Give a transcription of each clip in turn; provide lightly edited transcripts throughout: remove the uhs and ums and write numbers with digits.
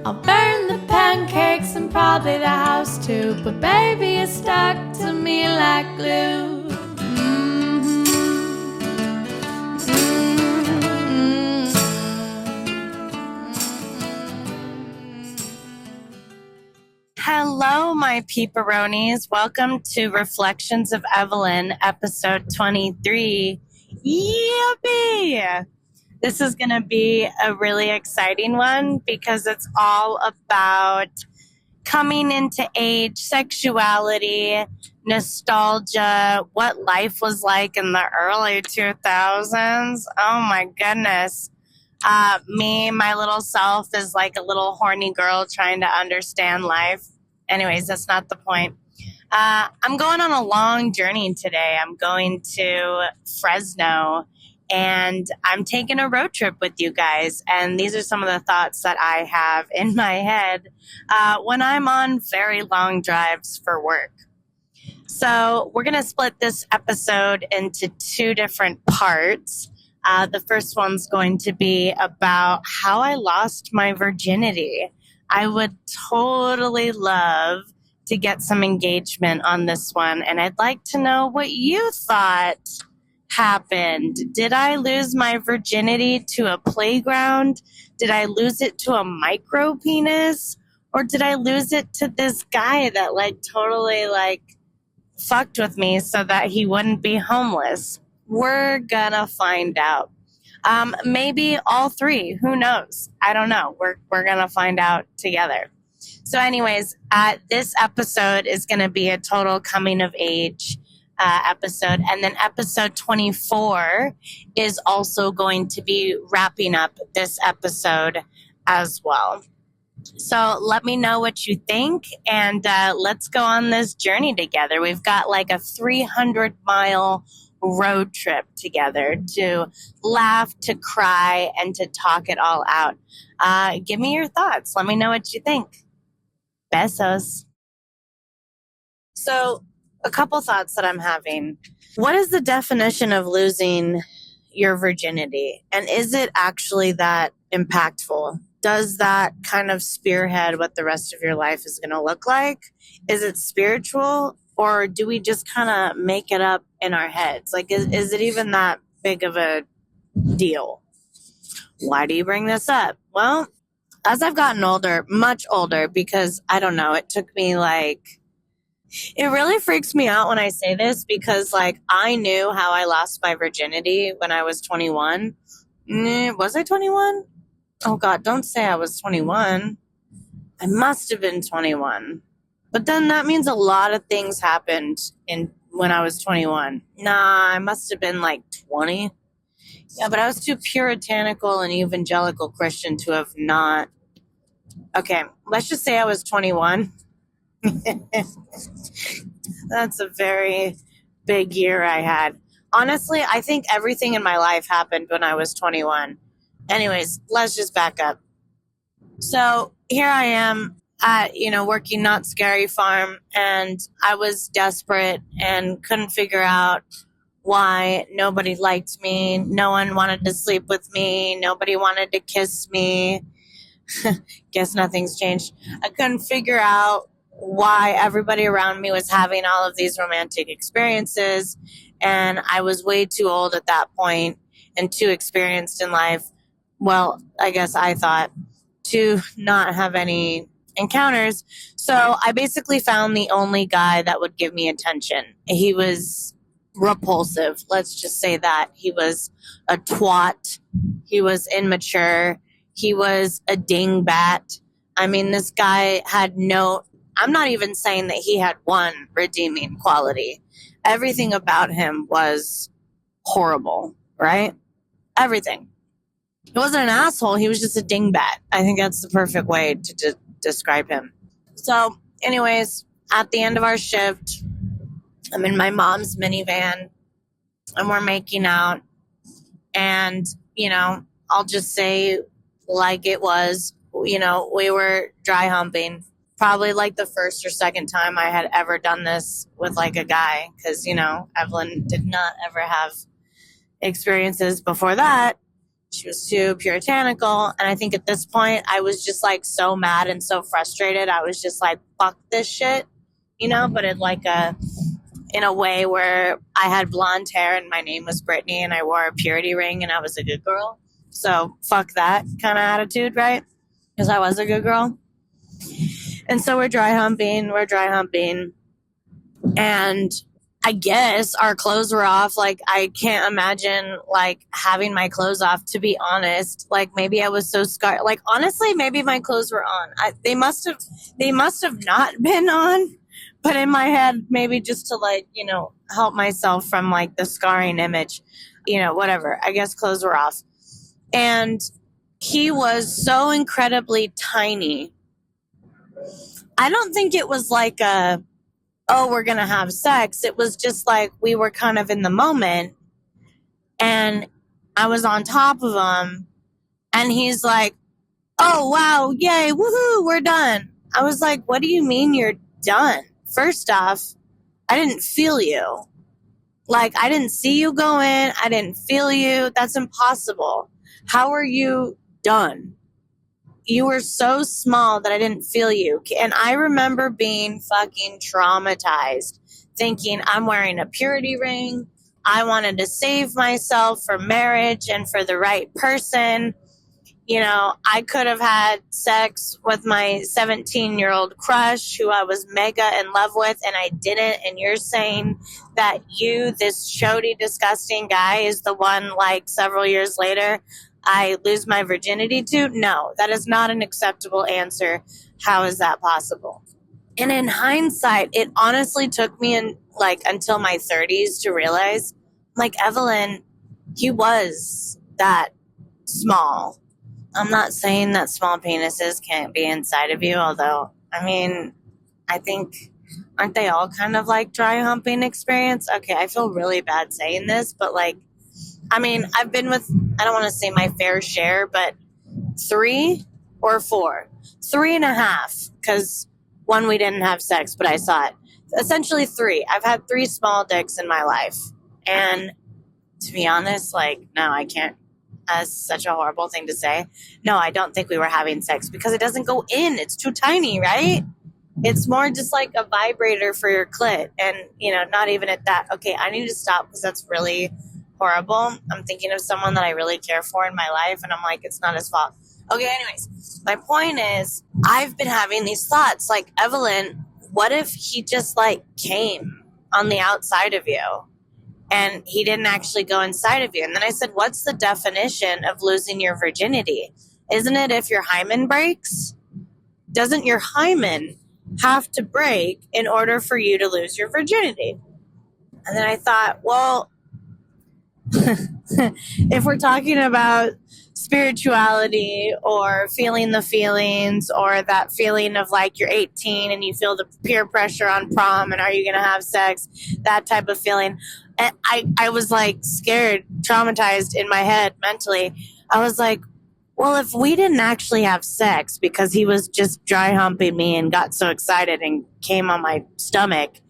I'll burn the pancakes and probably the house too, but baby, it's stuck to me like glue. Hello, my peeperonis. Welcome to Reflections of Evelyn, episode 23. Yippee! This is going to be a really exciting one because it's all about coming into age, sexuality, nostalgia, what life was like in the early 2000s. Oh my goodness. My little self is like a little horny girl trying to understand life. Anyways, that's not the point. I'm going on a long journey today. I'm going to Fresno and I'm taking a road trip with you guys. And these are some of the thoughts that I have in my head when I'm on very long drives for work. So we're going to split this episode into two different parts. The first one's going to be about how I lost my virginity. I would totally love to get some engagement on this one, and I'd like to know what you thought happened. Did I lose my virginity to a playground? Did I lose it to a micro penis? Or did I lose it to this guy that totally fucked with me so that he wouldn't be homeless? We're gonna find out. Maybe all three. Who knows? I don't know. We're gonna find out together. So anyways, this episode is gonna be a total coming of age episode. And then episode 24 is also going to be wrapping up this episode as well. So let me know what you think, and let's go on this journey together. We've got like a 300-mile road trip together to laugh, to cry, and to talk it all out. Give me your thoughts. Let me know what you think. Besos. So, a couple thoughts that I'm having. What is the definition of losing your virginity? And is it actually that impactful? Does that kind of spearhead what the rest of your life is going to look like? Is it spiritual? Or do we just kind of make it up in our heads? Is it even that big of a deal? Why do you bring this up? Well, as I've gotten older, much older, because I don't know, it took me it really freaks me out when I say this because I knew how I lost my virginity when I was 21. Was I 21? Oh God, don't say I was 21. I must have been 21. But then that means a lot of things happened when I was 21. Nah, I must have been 20. Yeah, but I was too puritanical and evangelical Christian to have not. Okay, let's just say I was 21. That's a very big year I had. Honestly, I think everything in my life happened when I was 21. Anyways, let's just back up. So here I am. Working Not Scary Farm, and I was desperate and couldn't figure out why nobody liked me. No one wanted to sleep with me. Nobody wanted to kiss me. Guess nothing's changed. I couldn't figure out why everybody around me was having all of these romantic experiences, and I was way too old at that point and too experienced in life. Well, I guess I thought to not have any encounters. So I basically found the only guy that would give me attention. He was repulsive. Let's just say that. He was a twat. He was immature. He was a dingbat. I mean, this guy had I'm not even saying that he had one redeeming quality. Everything about him was horrible, right? Everything. He wasn't an asshole. He was just a dingbat. I think that's the perfect way to describe him. So anyways, at the end of our shift, I'm in my mom's minivan and we're making out. And, I'll just say it was, we were dry humping. Probably the first or second time I had ever done this with a guy. Because, Evelyn did not ever have experiences before that. She was too puritanical. And I think at this point, I was just like so mad and so frustrated. I was just like, fuck this shit, but in a way where I had blonde hair and my name was Brittany and I wore a purity ring and I was a good girl. So fuck that kind of attitude, right? Because I was a good girl. And so we're dry humping. And I guess our clothes were off. Like, I can't imagine like having my clothes off, to be honest. Like, maybe I was so scarred. Like, honestly, maybe my clothes were on. They must have not been on. But in my head, maybe just to like, help myself from like the scarring image, whatever. I guess clothes were off. And he was so incredibly tiny. I don't think it was like we're going to have sex. It was just like we were kind of in the moment. And I was on top of him. And he's like, oh, wow, yay, woohoo, we're done. I was like, what do you mean you're done? First off, I didn't feel you. Like, I didn't see you go in. I didn't feel you. That's impossible. How are you done? You were so small that I didn't feel you. And I remember being fucking traumatized, thinking I'm wearing a purity ring. I wanted to save myself for marriage and for the right person. I could have had sex with my 17-year-old crush who I was mega in love with, and I didn't. And you're saying that you, this chody, disgusting guy, is the one, like, several years later I lose my virginity to? No, that is not an acceptable answer. How is that possible? And in hindsight, it honestly took me until my 30s to realize, like, Evelyn, he was that small. I'm not saying that small penises can't be inside of you, although, I think, aren't they all kind of like dry humping experience? Okay, I feel really bad saying this, but I've been with, I don't want to say my fair share, but 3 or 4, 3.5, because one, we didn't have sex, but I saw it. Essentially 3. I've had 3 small dicks in my life. And to be honest, no, I can't. That's such a horrible thing to say. No, I don't think we were having sex because it doesn't go in. It's too tiny, right? It's more just like a vibrator for your clit. And, not even at that. Okay, I need to stop because that's really horrible. I'm thinking of someone that I really care for in my life, and I'm like, it's not his fault. Okay, anyways, my point is, I've been having these thoughts like, Evelyn, what if he just came on the outside of you? And he didn't actually go inside of you. And then I said, what's the definition of losing your virginity? Isn't it if your hymen breaks? Doesn't your hymen have to break in order for you to lose your virginity? And then I thought, well, if we're talking about spirituality or feeling the feelings or that feeling of you're 18 and you feel the peer pressure on prom and are you going to have sex, that type of feeling. And I was scared, traumatized in my head mentally. I was like, well, if we didn't actually have sex because he was just dry humping me and got so excited and came on my stomach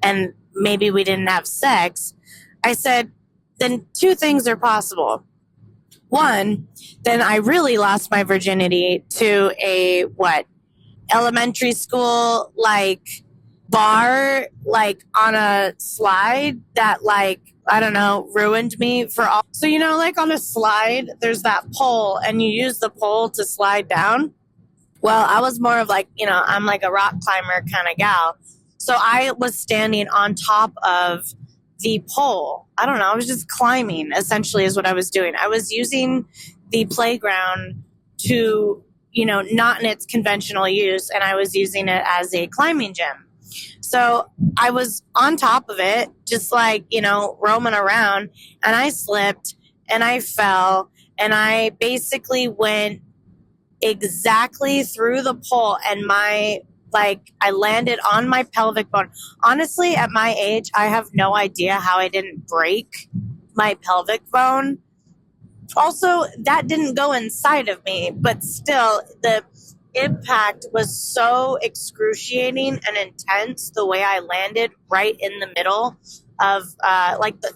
and maybe we didn't have sex, I said, then 2 things are possible. 1, then I really lost my virginity to a, elementary school, bar, on a slide that, I don't know, ruined me for all. So, on a slide, there's that pole and you use the pole to slide down. Well, I was more of I'm like a rock climber kind of gal. So I was standing on top of the pole. I don't know. I was just climbing, essentially, is what I was doing. I was using the playground to, not in its conventional use, and I was using it as a climbing gym. So I was on top of it, just roaming around, and I slipped and I fell and I basically went exactly through the pole and I landed on my pelvic bone. Honestly, at my age, I have no idea how I didn't break my pelvic bone. Also, that didn't go inside of me, but still, the impact was so excruciating and intense the way I landed right in the middle of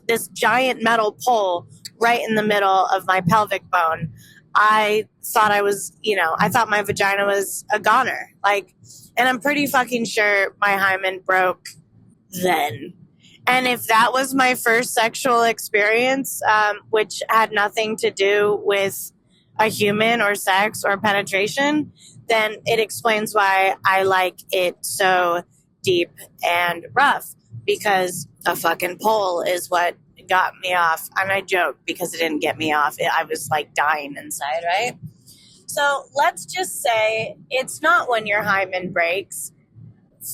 this giant metal pole right in the middle of my pelvic bone. I thought I thought my vagina was a goner. Like, and I'm pretty fucking sure my hymen broke then. And if that was my first sexual experience, which had nothing to do with a human or sex or penetration, then it explains why I like it so deep and rough, because a fucking pole is what got me off. And I joke because it didn't get me off. I was like dying inside, right? So let's just say it's not when your hymen breaks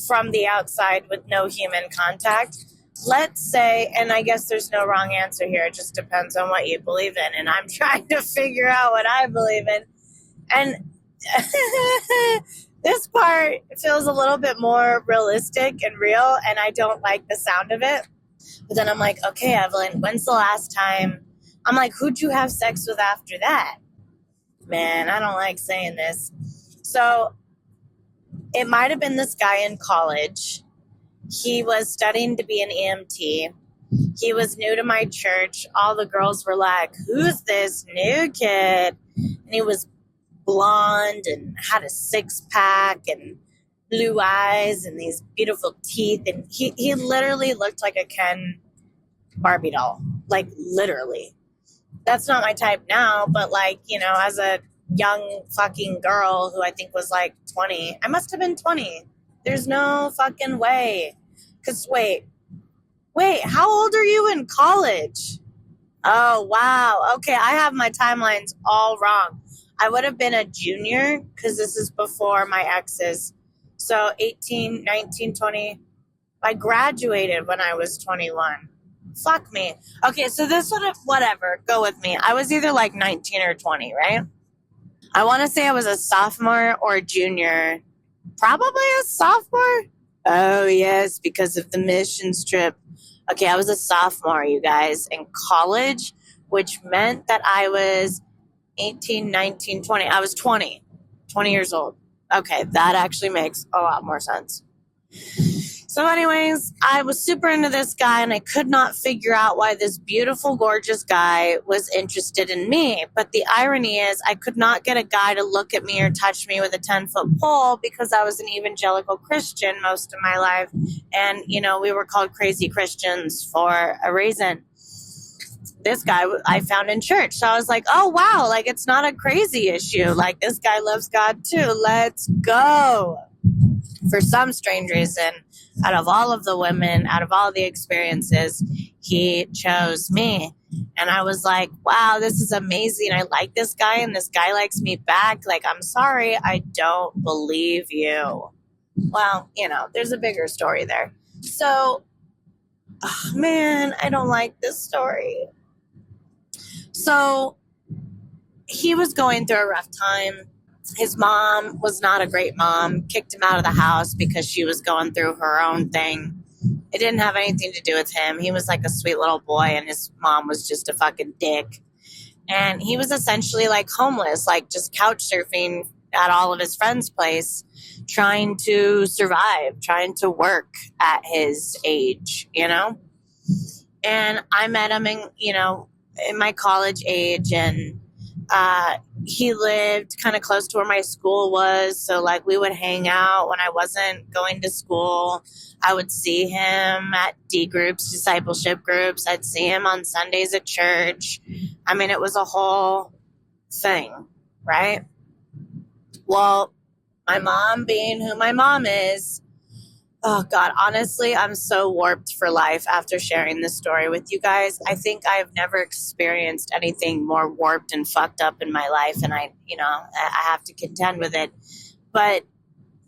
from the outside with no human contact. Let's say, and I guess there's no wrong answer here. It just depends on what you believe in. And I'm trying to figure out what I believe in. And this part feels a little bit more realistic and real, and I don't like the sound of it. But then I'm like, okay, Evelyn, when's the last time? I'm like, who'd you have sex with after that? Man, I don't like saying this. So it might have been this guy in college. He was studying to be an EMT. He was new to my church. All the girls were like, who's this new kid? And he was blonde and had a six-pack and blue eyes and these beautiful teeth. And he literally looked like a Ken Barbie doll. Like, literally. That's not my type now, but like, as a young fucking girl who I think was like 20, I must have been 20. There's no fucking way. Because wait, how old are you in college? Oh, wow. Okay, I have my timelines all wrong. I would have been a junior because this is before my exes. So 18, 19, 20. I graduated when I was 21. Fuck me. Okay, so this would have, whatever, go with me. I was either like 19 or 20, right? I want to say I was a sophomore or a junior. Probably a sophomore. Oh, yes, because of the missions trip. Okay, I was a sophomore, you guys, in college, which meant that I was 18, 19, 20. I was 20 years old. Okay, that actually makes a lot more sense. So anyways, I was super into this guy, and I could not figure out why this beautiful, gorgeous guy was interested in me. But the irony is I could not get a guy to look at me or touch me with a 10-foot pole because I was an evangelical Christian most of my life. And, we were called crazy Christians for a reason. This guy I found in church. So I was like, oh, wow, like it's not a crazy issue. Like this guy loves God too. Let's go. For some strange reason, out of all of the women, out of all the experiences, he chose me. And I was like, wow, this is amazing. I like this guy and this guy likes me back. Like, I'm sorry, I don't believe you. Well, there's a bigger story there. So, man, I don't like this story. So he was going through a rough time. His mom was not a great mom, kicked him out of the house because she was going through her own thing. It didn't have anything to do with him. He was like a sweet little boy, and his mom was just a fucking dick. And he was essentially like homeless, like just couch surfing at all of his friends' place, trying to survive, trying to work at his age, And I met him in my college age, and he lived kind of close to where my school was. So like we would hang out when I wasn't going to school. I would see him at D groups, discipleship groups. I'd see him on Sundays at church. I mean, it was a whole thing, right? Well, my mom being who my mom is, oh God, honestly, I'm so warped for life after sharing this story with you guys. I think I've never experienced anything more warped and fucked up in my life. And I have to contend with it. But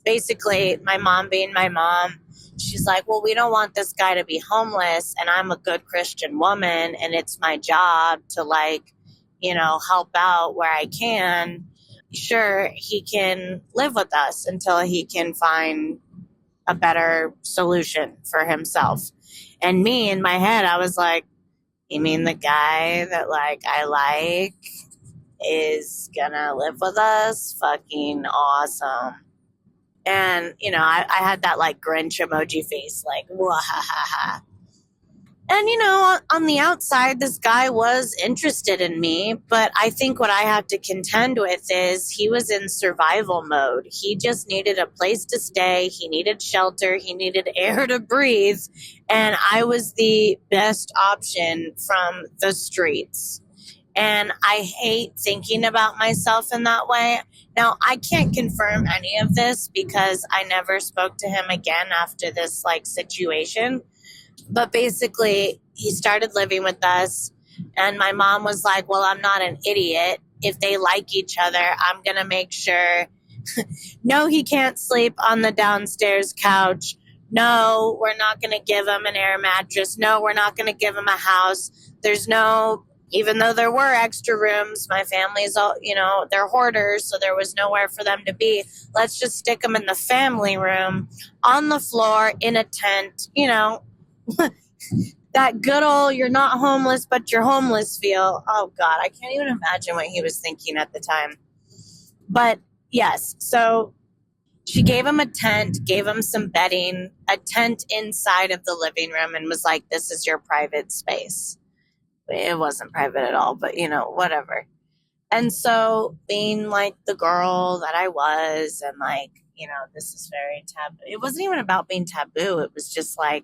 basically, my mom being my mom, she's like, well, we don't want this guy to be homeless. And I'm a good Christian woman. And it's my job to help out where I can. Sure, he can live with us until he can find a better solution for himself. And me in my head, I was like, you mean the guy that I like is gonna live with us? Fucking awesome. And I had that Grinch emoji face, wahahaha. And, on the outside, this guy was interested in me. But I think what I have to contend with is he was in survival mode. He just needed a place to stay. He needed shelter. He needed air to breathe. And I was the best option from the streets. And I hate thinking about myself in that way. Now, I can't confirm any of this because I never spoke to him again after this situation. But basically, he started living with us. And my mom was like, well, I'm not an idiot. If they like each other, I'm going to make sure. No, he can't sleep on the downstairs couch. No, we're not going to give him an air mattress. No, we're not going to give him a house. There's no, even though there were extra rooms, my family's all, they're hoarders, so there was nowhere for them to be. Let's just stick them in the family room on the floor in a tent, that good old you're not homeless, but you're homeless feel. Oh, God, I can't even imagine what he was thinking at the time. But yes, so she gave him a tent, gave him some bedding, a tent inside of the living room, and was like, this is your private space. It wasn't private at all, but, whatever. And so being like the girl that I was and this is very taboo. It wasn't even about being taboo. It was just I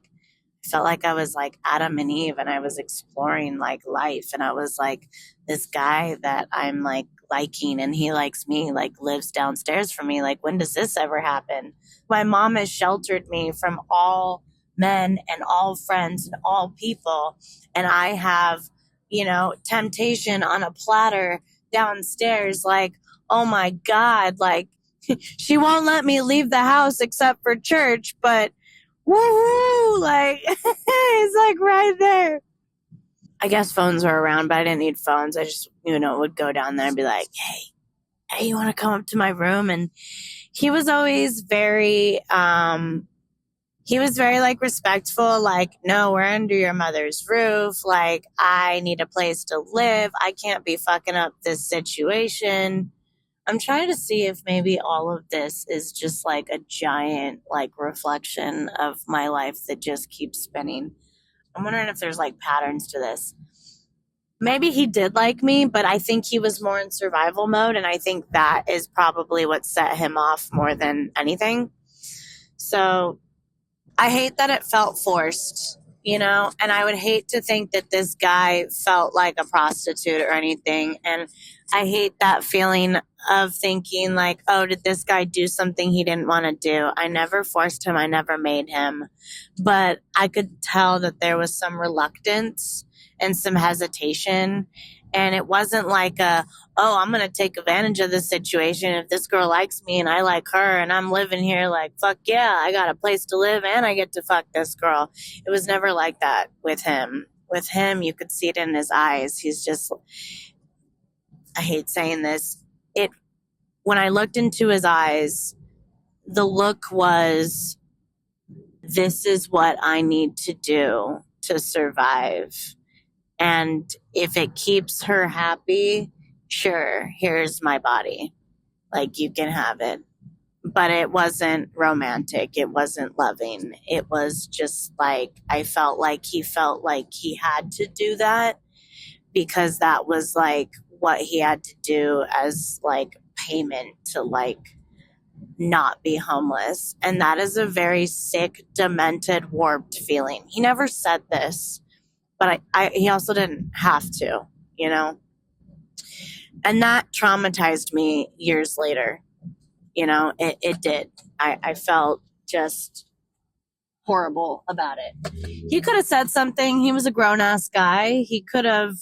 felt like I was like Adam and Eve and I was exploring life. And I was like, this guy that I'm liking and he likes me, lives downstairs from me. When does this ever happen? My mom has sheltered me from all men and all friends and all people. And I have, temptation on a platter downstairs. Oh my God, she won't let me leave the house except for church, but woohoo, it's right there. I guess phones were around, but I didn't need phones. I just, would go down there and be like, hey, you want to come up to my room? And he was always very, respectful. No, we're under your mother's roof. I need a place to live. I can't be fucking up this situation. I'm trying to see if maybe all of this is just a giant reflection of my life that just keeps spinning. I'm wondering if there's patterns to this. Maybe he did like me, but I think he was more in survival mode. And I think that is probably what set him off more than anything. So I hate that it felt forced, and I would hate to think that this guy felt like a prostitute or anything. And I hate that feeling of thinking oh, did this guy do something he didn't want to do? I never forced him. I never made him. But I could tell that there was some reluctance and some hesitation. And it wasn't I'm going to take advantage of this situation. If this girl likes me and I like her and I'm living here fuck yeah, I got a place to live and I get to fuck this girl. It was never like that with him. With him, you could see it in his eyes. He's just, I hate saying this. When I looked into his eyes, the look was, this is what I need to do to survive. And if it keeps her happy, sure, here's my body. You can have it. But it wasn't romantic. It wasn't loving. It was just I felt like he had to do that because that was what he had to do as payment to not be homeless. And that is a very sick, demented, warped feeling. He never said this, but he also didn't have to, and that traumatized me years later. It did. I felt just horrible about it. He could have said something. He was a grown ass guy. He could have,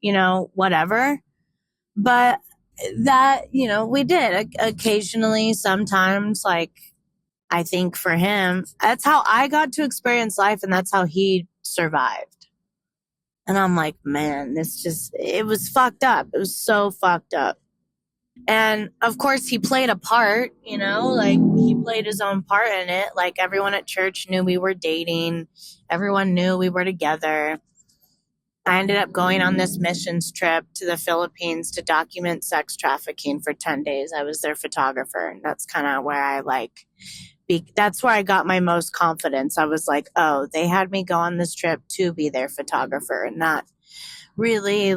whatever. But that, we did occasionally, sometimes, I think for him, that's how I got to experience life and that's how he survived. And I'm like, man, it was fucked up. It was so fucked up. And of course he played a part, he played his own part in it. Everyone at church knew we were dating. Everyone knew we were together. I ended up going on this missions trip to the Philippines to document sex trafficking for 10 days. I was their photographer. And that's kind of where I that's where I got my most confidence. I was like, oh, they had me go on this trip to be their photographer. And really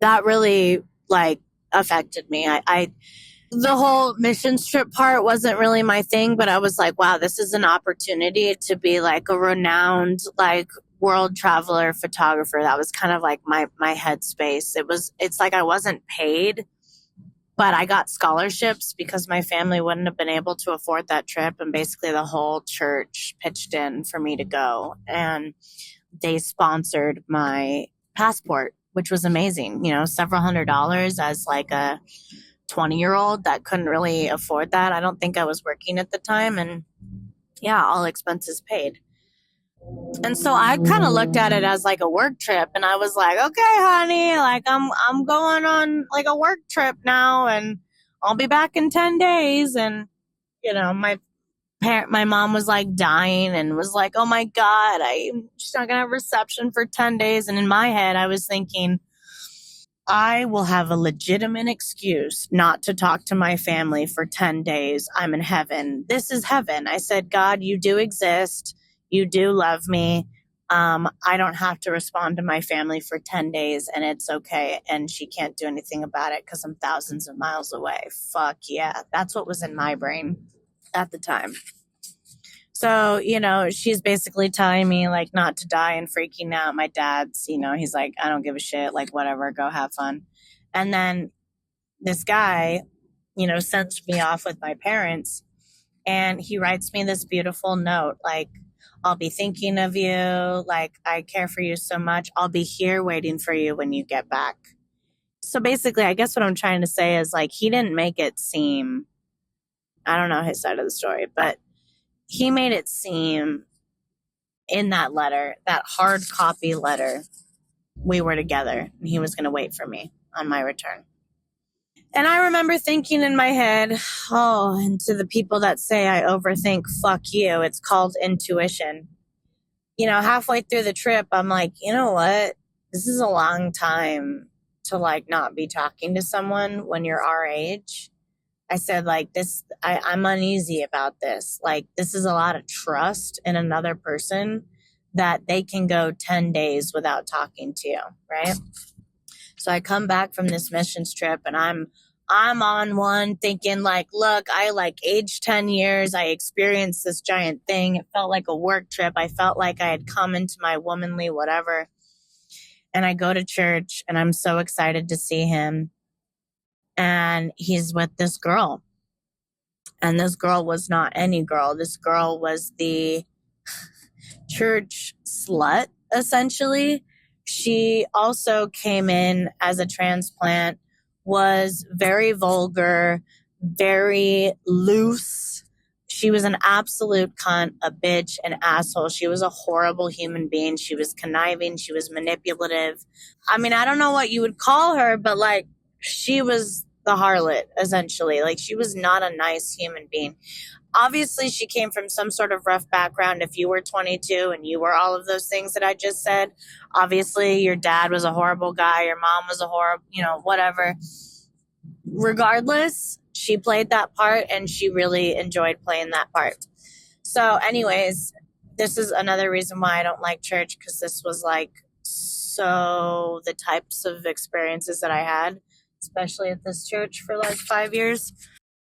that really like affected me. The whole mission trip part wasn't really my thing, but I was like, wow, this is an opportunity to be like a renowned, like world traveler photographer. That was kind of like my headspace. It's like I wasn't paid, but I got scholarships because my family wouldn't have been able to afford that trip. And basically the whole church pitched in for me to go. And they sponsored my passport, which was amazing. Several $100s as like a 20-year-old that couldn't really afford that. I don't think I was working at the time. And yeah, all expenses paid. And so I kind of looked at it as like a work trip, and I was like, okay, honey, like I'm going on like a work trip now, and I'll be back in 10 days. And my mom was like dying and was like, oh my God, she's not gonna have reception for 10 days. And in my head, I was thinking, I will have a legitimate excuse not to talk to my family for 10 days. I'm in heaven. This is heaven. I said, God, you do exist. You do love me. I don't have to respond to my family for 10 days, and it's okay. And she can't do anything about it because I'm thousands of miles away. Fuck yeah. That's what was in my brain at the time. So, she's basically telling me like not to die and freaking out. My dad's, he's like, I don't give a shit. Like, whatever, go have fun. And then this guy, sends me off with my parents, and he writes me this beautiful note. Like, I'll be thinking of you. Like, I care for you so much. I'll be here waiting for you when you get back. So basically, I guess what I'm trying to say is like, he didn't make it seem, I don't know his side of the story, but he made it seem in that letter, that hard copy letter, we were together and he was going to wait for me on my return. And I remember thinking in my head, oh, and to the people that say I overthink, fuck you. It's called intuition. Halfway through the trip, I'm like, you know what? This is a long time to like not be talking to someone when you're our age. I said, like, this, I'm uneasy about this. Like, this is a lot of trust in another person that they can go 10 days without talking to you, right? So I come back from this missions trip, and I'm on one thinking like, look, I like aged 10 years. I experienced this giant thing. It felt like a work trip. I felt like I had come into my womanly whatever. And I go to church, and I'm so excited to see him. And he's with this girl. And this girl was not any girl. This girl was the church slut, essentially. She also came in as a transplant, was very vulgar, very loose. She was an absolute cunt, a bitch, an asshole. She was a horrible human being. She was conniving. She was manipulative. I mean, I don't know what you would call her, but like, she was the harlot, essentially. Like, she was not a nice human being. Obviously, she came from some sort of rough background. If you were 22 and you were all of those things that I just said, obviously your dad was a horrible guy, your mom was a horrible, whatever. Regardless, she played that part, and she really enjoyed playing that part. So anyways, this is another reason why I don't like church, because this was like so the types of experiences that I had, especially at this church for like 5 years.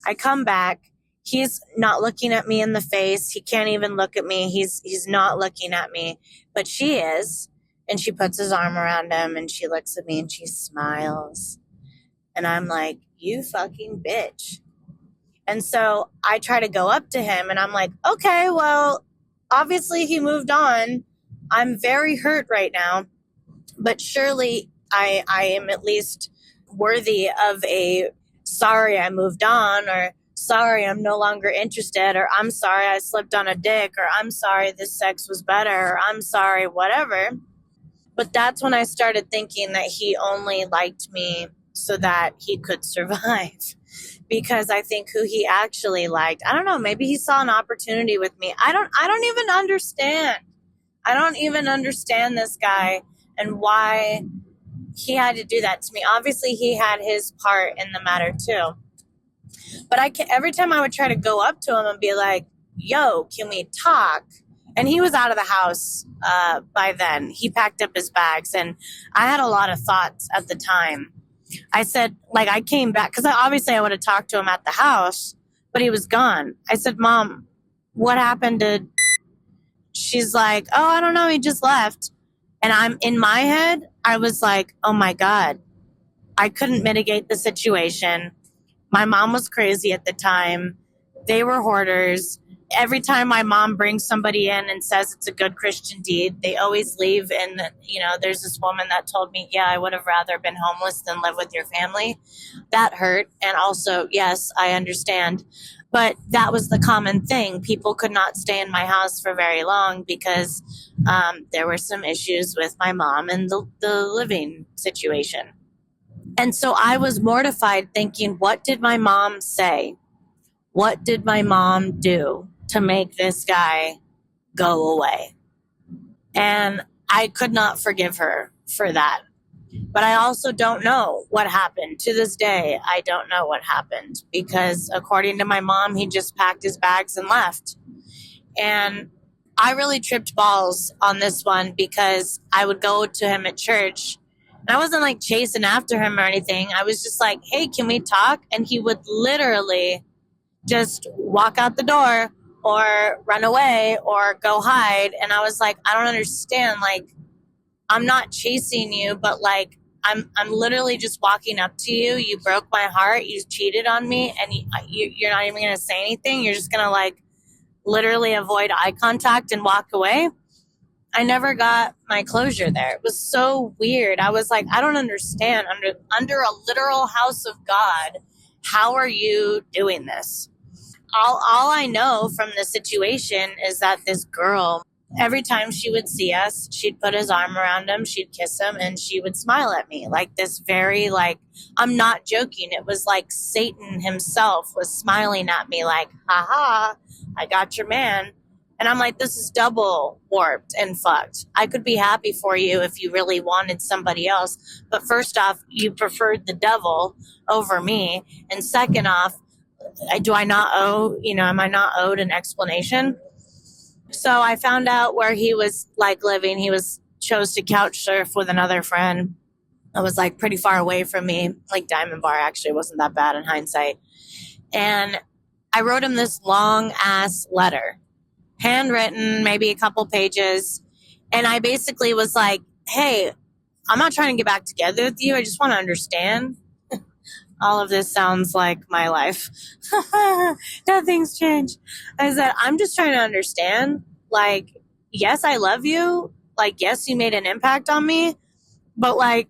I come back. He's not looking at me in the face. He can't even look at me. He's not looking at me, but she is. And she puts his arm around him, and she looks at me, and she smiles. And I'm like, you fucking bitch. And so I try to go up to him, and I'm like, okay, well, obviously he moved on. I'm very hurt right now, but surely I am at least worthy of a sorry I moved on, or sorry I'm no longer interested, or I'm sorry I slipped on a dick, or I'm sorry this sex was better, or I'm sorry whatever. But that's when I started thinking that he only liked me so that he could survive. Because I think who he actually liked, I don't know, maybe he saw an opportunity with me. I don't even understand. I don't even understand this guy and why he had to do that to me. Obviously, he had his part in the matter too. But every time I would try to go up to him and be like, yo, can we talk? And he was out of the house by then. He packed up his bags, and I had a lot of thoughts at the time. I said, like, I came back because obviously I would have talked to him at the house, but he was gone. I said, Mom, what happened to? She's like, oh, I don't know. He just left. And I'm in my head, I was like, oh my God, I couldn't mitigate the situation. My mom was crazy at the time. They were hoarders. Every time my mom brings somebody in and says it's a good Christian deed, they always leave. And, there's this woman that told me, yeah, I would have rather been homeless than live with your family. That hurt. And also, yes, I understand. But that was the common thing. People could not stay in my house for very long because there were some issues with my mom and the living situation. And so I was mortified thinking, what did my mom say? What did my mom do to make this guy go away? And I could not forgive her for that. But I also don't know what happened. To this day, I don't know what happened because according to my mom, he just packed his bags and left. And I really tripped balls on this one because I would go to him at church. And I wasn't like chasing after him or anything. I was just like, hey, can we talk? And he would literally just walk out the door or run away or go hide. And I was like, I don't understand. Like, I'm not chasing you, but like, I'm literally just walking up to you. You broke my heart. You cheated on me. And you're not even going to say anything. You're just going to like literally avoid eye contact and walk away. I never got my closure there. It was so weird. I was like, I don't understand. Under a literal house of God, how are you doing this? All I know from the situation is that this girl, every time she would see us, she'd put his arm around him, she'd kiss him, and she would smile at me like this very, like, I'm not joking. It was like Satan himself was smiling at me like, haha, I got your man. And I'm like, this is double warped and fucked. I could be happy for you if you really wanted somebody else. But first off, you preferred the devil over me. And second off, am I not owed an explanation? So I found out where he was like living. He chose to couch surf with another friend. It was like pretty far away from me, like Diamond Bar. Actually, it wasn't that bad in hindsight. And I wrote him this long ass letter, handwritten, maybe a couple pages. And I basically was like, hey, I'm not trying to get back together with you. I just want to understand. All of this sounds like my life. Nothing's changed. I said, I'm just trying to understand. Like, yes, I love you. Like, yes, you made an impact on me. But, like,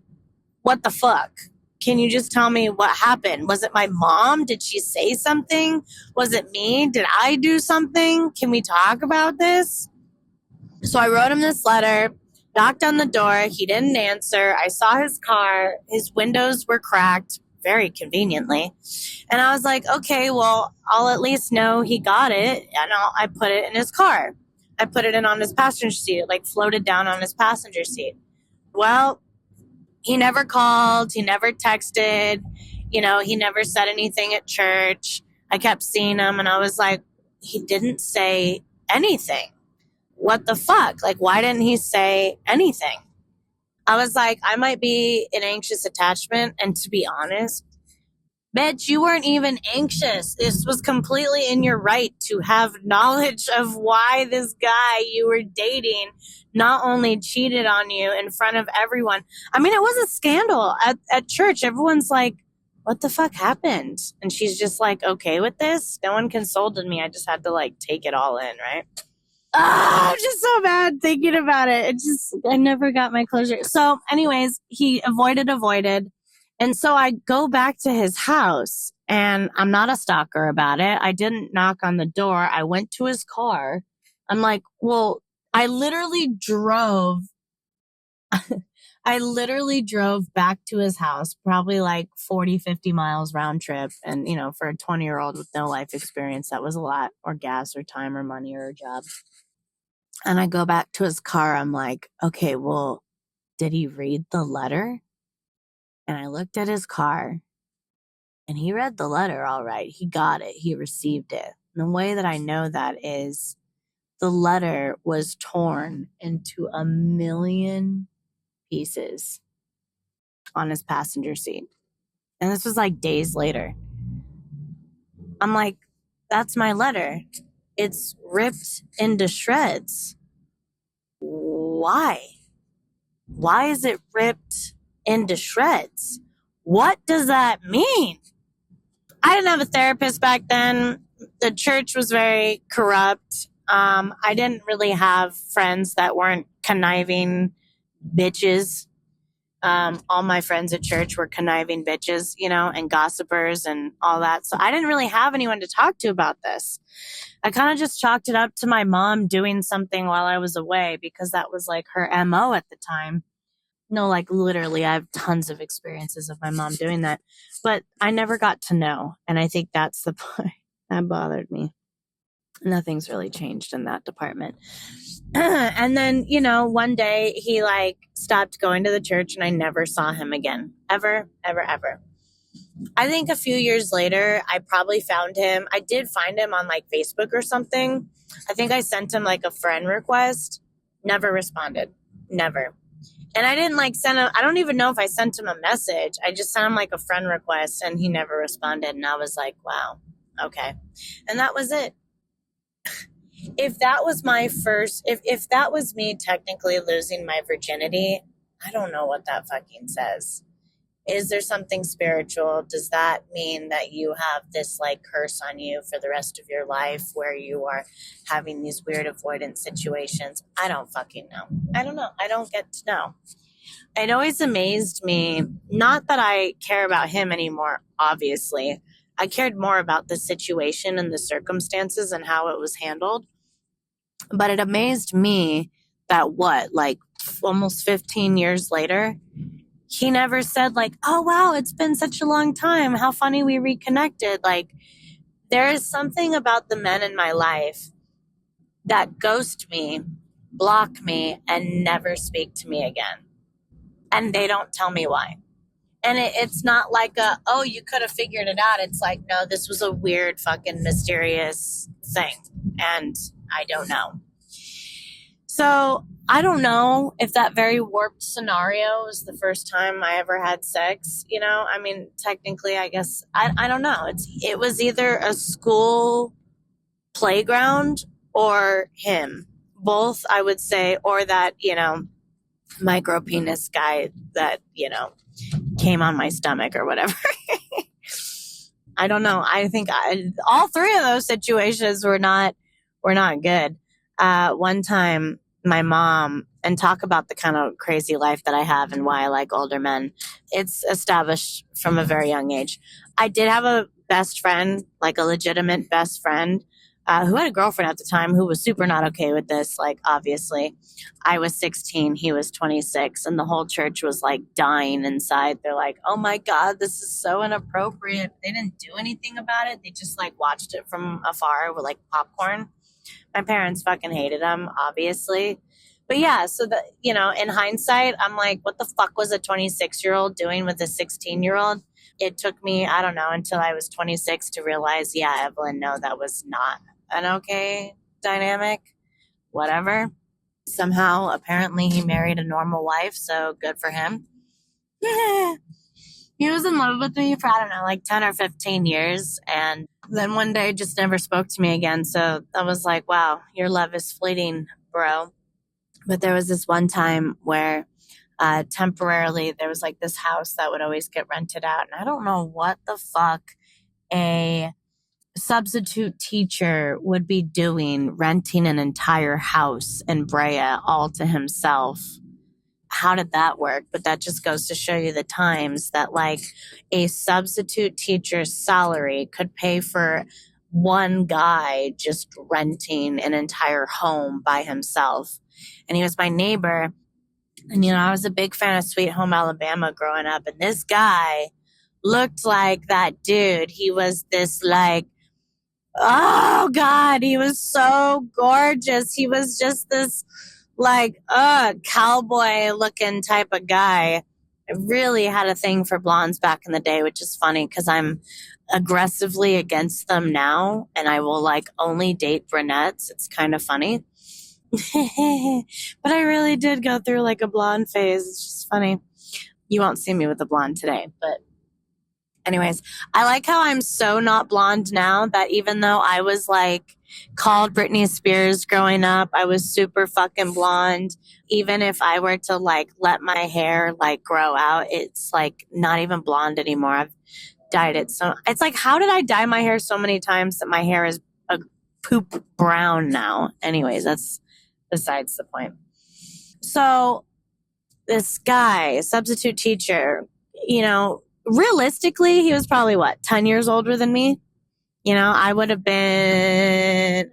what the fuck? Can you just tell me what happened? Was it my mom? Did she say something? Was it me? Did I do something? Can we talk about this? So I wrote him this letter, knocked on the door. He didn't answer. I saw his car. His windows were cracked. Very conveniently. And I was like, okay, well, I'll at least know he got it. And I put it in his car. I put it in on his passenger seat, like floated down on his passenger seat. Well, he never called. He never texted. He never said anything at church. I kept seeing him and I was like, he didn't say anything. What the fuck? Like, why didn't he say anything? I was like, I might be an anxious attachment. And to be honest, bitch, you weren't even anxious. This was completely in your right to have knowledge of why this guy you were dating not only cheated on you in front of everyone. I mean, it was a scandal at church. Everyone's like, what the fuck happened? And she's just like, okay with this. No one consulted me. I just had to like take it all in, right? I'm just so bad thinking about it. I never got my closure. So anyways, he avoided. And so I go back to his house and I'm not a stalker about it. I didn't knock on the door. I went to his car. I'm like, well, I literally drove back to his house, probably like 40, 50 miles round trip. And, for a 20-year-old with no life experience, that was a lot, or gas or time or money or a job. And I go back to his car. I'm like, okay, well, did he read the letter? And I looked at his car And he read the letter all right. He got it. He received it. And the way that I know that is the letter was torn into a million pieces on his passenger seat. And this was like days later. I'm like, that's my letter. It's ripped into shreds. Why? Why is it ripped into shreds? What does that mean? I didn't have a therapist back then. The church was very corrupt. I didn't really have friends that weren't conniving bitches. All my friends at church were conniving bitches, and gossipers and all that. So I didn't really have anyone to talk to about this. I kind of just chalked it up to my mom doing something while I was away because that was like her MO at the time. No, like literally, I have tons of experiences of my mom doing that, but I never got to know. And I think that's the part that bothered me. Nothing's really changed in that department. And then, one day he like stopped going to the church and I never saw him again. Ever, ever, ever. I think a few years later, I probably found him. I did find him on like Facebook or something. I think I sent him like a friend request. Never responded. Never. And I didn't like send him, I don't even know if I sent him a message. I just sent him like a friend request and he never responded. And I was like, wow, okay. And that was it. If that was my first, if that was me technically losing my virginity, I don't know what that fucking says. Is there something spiritual? Does that mean that you have this like curse on you for the rest of your life where you are having these weird avoidance situations? I don't fucking know. I don't know. I don't get to know. It always amazed me, not that I care about him anymore, obviously. I cared more about the situation and the circumstances and how it was handled. But it amazed me that like almost 15 years later, he never said like, oh, wow, it's been such a long time. How funny we reconnected. Like, there is something about the men in my life that ghost me, block me, and never speak to me again. And they don't tell me why. And it's not like oh, you could have figured it out. It's like, no, this was a weird fucking mysterious thing. And I don't know. So I don't know if that very warped scenario was the first time I ever had sex. I mean, technically, I guess, I don't know. It was either a school playground or him. Both, I would say, or that, micro penis guy that, came on my stomach or whatever. I don't know. I think all three of those situations were not good. One time, my mom, and talk about the kind of crazy life that I have and why I like older men. It's established from a very young age. I did have a best friend, like a legitimate best friend, who had a girlfriend at the time who was super not okay with this. Like, obviously, I was 16, he was 26, and the whole church was like dying inside. They're like, oh my God, this is so inappropriate. They didn't do anything about it. They just like watched it from afar with like popcorn. My parents fucking hated him, obviously. But yeah, so that, in hindsight, I'm like, what the fuck was a 26-year-old doing with a 16-year-old? It took me, I don't know, until I was 26 to realize, yeah, Evelyn, no, that was not an okay dynamic. Whatever. Somehow, apparently, he married a normal wife, so good for him. He was in love with me for, I don't know, like 10 or 15 years. And then one day just never spoke to me again. So I was like, wow, your love is fleeting, bro. But there was this one time where temporarily there was like this house that would always get rented out. And I don't know what the fuck a substitute teacher would be doing, renting an entire house in Brea all to himself. How did that work? But that just goes to show you the times that like a substitute teacher's salary could pay for one guy just renting an entire home by himself. And he was my neighbor. And, I was a big fan of Sweet Home Alabama growing up. And this guy looked like that dude. He was this like, oh God, he was so gorgeous. He was just this like, cowboy looking type of guy. I really had a thing for blondes back in the day, which is funny because I'm aggressively against them now, and I will like only date brunettes. It's kind of funny. But I really did go through like a blonde phase. It's just funny. You won't see me with a blonde today, but anyways, I like how I'm so not blonde now that even though I was like called Britney Spears growing up, I was super fucking blonde. Even if I were to like let my hair like grow out, it's like not even blonde anymore. I've dyed it. So it's like, how did I dye my hair so many times that my hair is a poop brown now? Anyways, that's besides the point. So this guy, substitute teacher, you know, realistically, he was probably what, 10 years older than me? You know, I would have been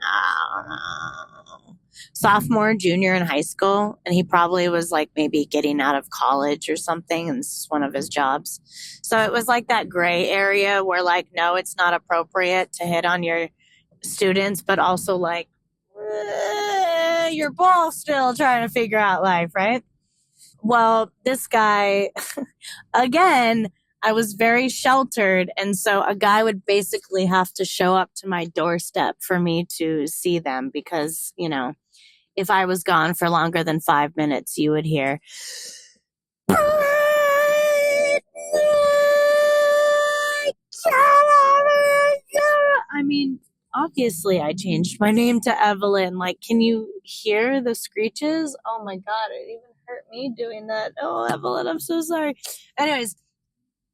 sophomore, junior in high school, and he probably was like maybe getting out of college or something, and this is one of his jobs. So it was like that gray area where like, no, it's not appropriate to hit on your students, but also like, you're both still trying to figure out life, right? Well, this guy, again, I was very sheltered. And so a guy would basically have to show up to my doorstep for me to see them because, you know, if I was gone for longer than 5 minutes, you would hear. I mean, obviously I changed my name to Evelyn. Like, can you hear the screeches? Oh my God, it even hurt me doing that. Oh, Evelyn, I'm so sorry. Anyways,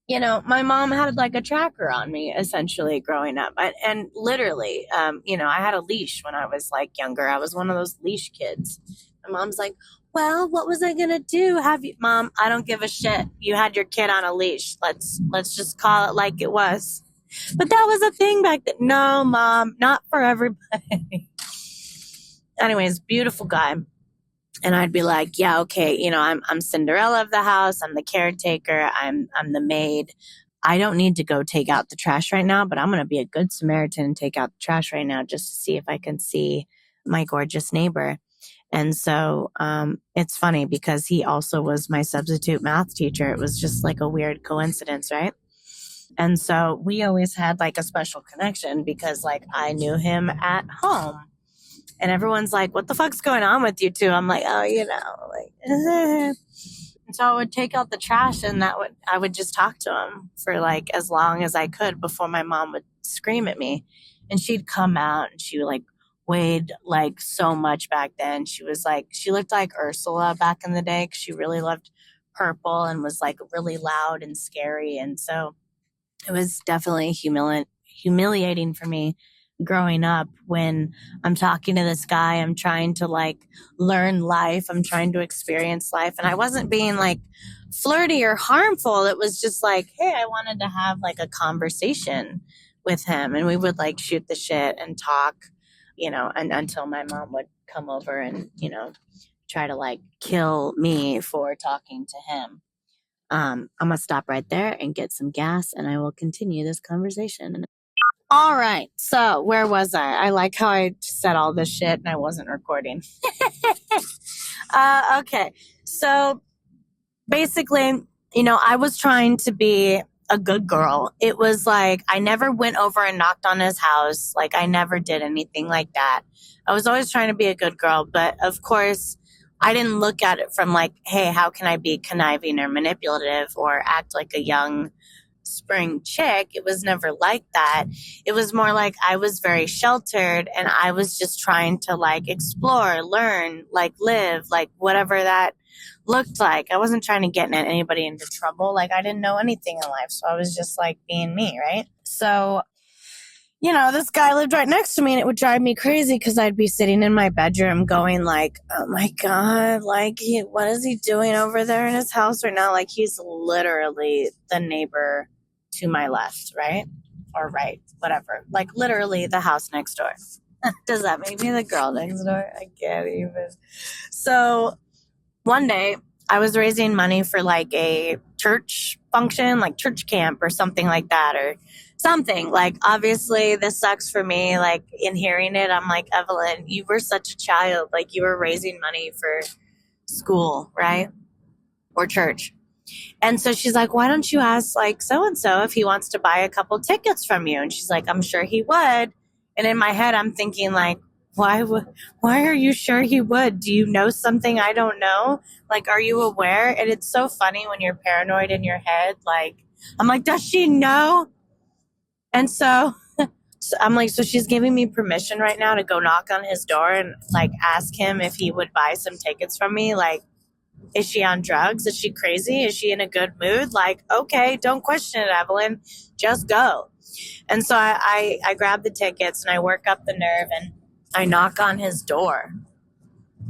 you know, my mom had like a tracker on me essentially growing up. And literally, you know, I had a leash when I was like younger. I was one of those leash kids. My mom's like, well, what was I going to do? Mom, I don't give a shit. You had your kid on a leash. Let's just call it like it was. But that was a thing back then. No, Mom, not for everybody. Anyways, beautiful guy. And I'd be like, yeah, okay, you know, I'm Cinderella of the house. I'm the caretaker. I'm the maid. I don't need to go take out the trash right now, but I'm going to be a good Samaritan and take out the trash right now just to see if I can see my gorgeous neighbor. And so it's funny because he also was my substitute math teacher. It was just like a weird coincidence, right? And so we always had like a special connection because like I knew him at home. And everyone's like, what the fuck's going on with you two? I'm like, oh, you know, like, and so I would take out the trash and I would just talk to him for like as long as I could before my mom would scream at me. And she'd come out and she like weighed like so much back then. She looked like Ursula back in the day because she really loved purple and was like really loud and scary. And so it was definitely humiliating for me growing up when I'm talking to this guy. I'm trying to like learn life. I'm trying to experience life. And I wasn't being like flirty or harmful. It was just like, hey, I wanted to have like a conversation with him. And we would like shoot the shit and talk, you know, and until my mom would come over and, you know, try to like kill me for talking to him. I'm going to stop right there and get some gas and I will continue this conversation. All right. So where was I? I like how I said all this shit and I wasn't recording. Okay. So basically, you know, I was trying to be a good girl. It was like, I never went over and knocked on his house. Like I never did anything like that. I was always trying to be a good girl. But of course, I didn't look at it from like, hey, how can I be conniving or manipulative or act like a young spring chick? It was never like that. It was more like I was very sheltered and I was just trying to like explore, learn, like live, like whatever that looked like. I wasn't trying to get anybody into trouble. Like I didn't know anything in life. So I was just like being me, right? So, you know, this guy lived right next to me and it would drive me crazy because I'd be sitting in my bedroom going like, oh my God, like what is he doing over there in his house right now? Like he's literally the neighbor to my left, right? Or right, whatever. Like literally the house next door. Does that make me the girl next door? I can't even. So one day I was raising money for like a church function, like church camp or something like that, or something. Like obviously this sucks for me. Like in hearing it, I'm like, Evelyn, you were such a child. Like you were raising money for school, right? Or church. And so she's like, why don't you ask like so-and-so if he wants to buy a couple tickets from you? And she's like, I'm sure he would. And in my head, I'm thinking like, why are you sure he would? Do you know something I don't know? Like, are you aware? And it's so funny when you're paranoid in your head. Like, I'm like, does she know? And so I'm like, so she's giving me permission right now to go knock on his door and like ask him if he would buy some tickets from me. Like, is she on drugs? Is she crazy? Is she in a good mood? Like, okay, don't question it, Evelyn. Just go. And so I grab the tickets and I work up the nerve and I knock on his door.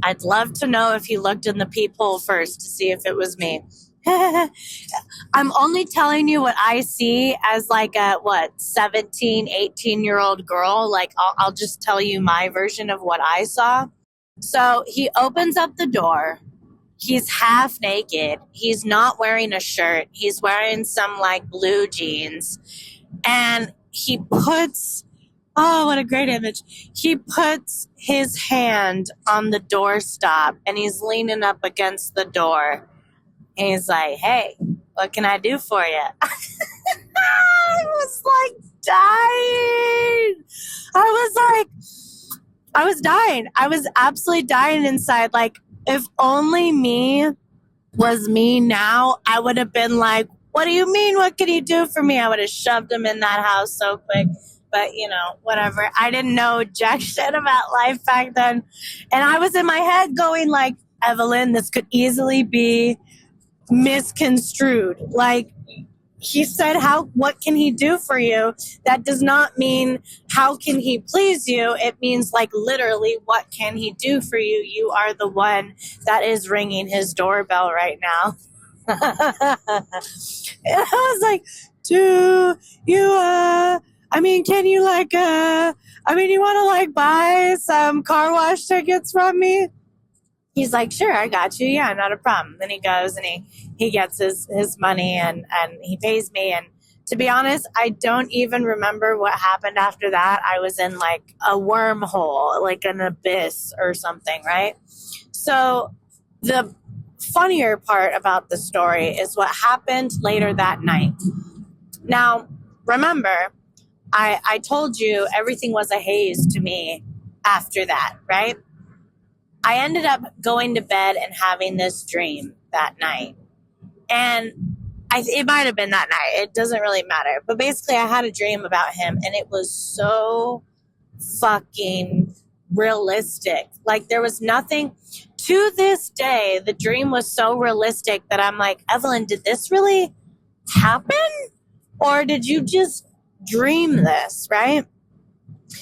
I'd love to know if he looked in the peephole first to see if it was me. I'm only telling you what I see as like a 17, 18-year-old girl. Like I'll just tell you my version of what I saw. So he opens up the door. He's half naked. He's not wearing a shirt. He's wearing some like blue jeans. And he puts, oh, what a great image. He puts his hand on the doorstop and he's leaning up against the door. And he's like, hey, what can I do for you? I was like dying. I was dying. I was absolutely dying inside. Like, if only me was me now, I would have been like, what do you mean? What can you do for me? I would have shoved him in that house so quick. But, you know, whatever. I didn't know jack shit about life back then. And I was in my head going like, Evelyn, this could easily be misconstrued. Like, he said, what can he do for you? That does not mean how can he please you. It means like literally, what can he do for you? You are the one that is ringing his doorbell right now. And I was like, do you, can you like, you want to like buy some car wash tickets from me? He's like, sure, I got you. Yeah, not a problem. Then he goes and he gets his money and he pays me. And to be honest, I don't even remember what happened after that. I was in like a wormhole, like an abyss or something, right? So the funnier part about the story is what happened later that night. Now, remember, I told you everything was a haze to me after that, right? I ended up going to bed and having this dream that night. And it might have been that night. It doesn't really matter. But basically, I had a dream about him, and it was so fucking realistic. Like, there was nothing. To this day, the dream was so realistic that I'm like, Evelyn, did this really happen? Or did you just dream this, right?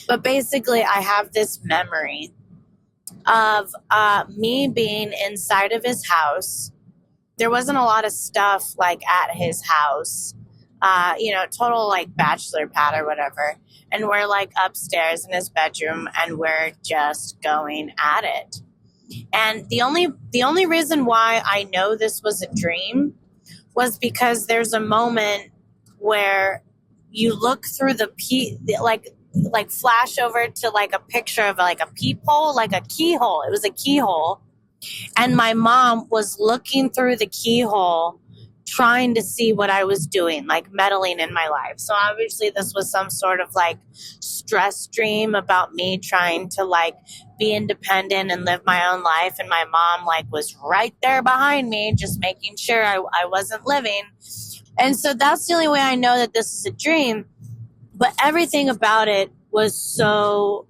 But basically, I have this memory of me being inside of his house. There wasn't a lot of stuff like at his house, total like bachelor pad or whatever. And we're like upstairs in his bedroom and we're just going at it. And the only reason why I know this was a dream was because there's a moment where you look through like flash over to like a picture of like a peephole, like a keyhole. It was a keyhole. And my mom was looking through the keyhole, trying to see what I was doing, like meddling in my life. So obviously this was some sort of like stress dream about me trying to like be independent and live my own life. And my mom like was right there behind me, just making sure I wasn't living. And so that's the only way I know that this is a dream. But everything about it was so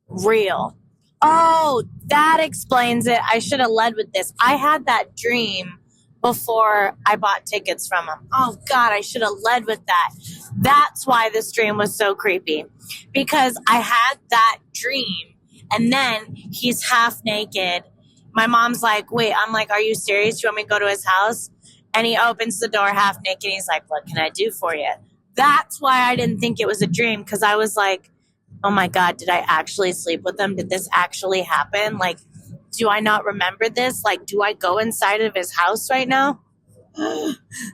real. Oh, that explains it. I should have led with this. I had that dream before I bought tickets from him. Oh, God, I should have led with that. That's why this dream was so creepy. Because I had that dream, and then he's half naked. My mom's like, wait, I'm like, are you serious? You want me to go to his house? And he opens the door half naked. He's like, what can I do for you? That's why I didn't think it was a dream, because I was like, oh my God, did I actually sleep with him? Did this actually happen? Like, do I not remember this? Like, do I go inside of his house right now?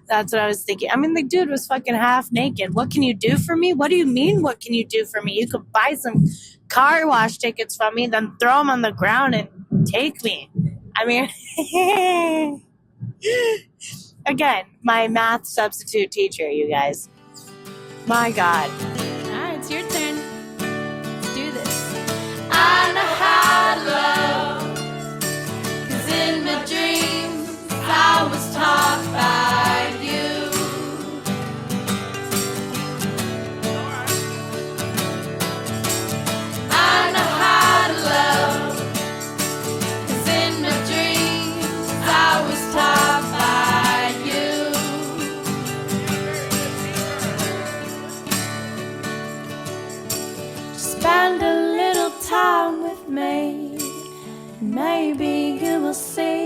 That's what I was thinking. I mean, the dude was fucking half naked. What can you do for me? What do you mean, what can you do for me? You could buy some car wash tickets from me, then throw them on the ground and take me. I mean, again, my math substitute teacher, you guys. My God. All right, it's your turn. Let's do this. I know how to love, 'cause in my dreams I was taught by you. I know how to love, 'cause in my dreams I was taught by you. Spend a little time with me, and maybe you will see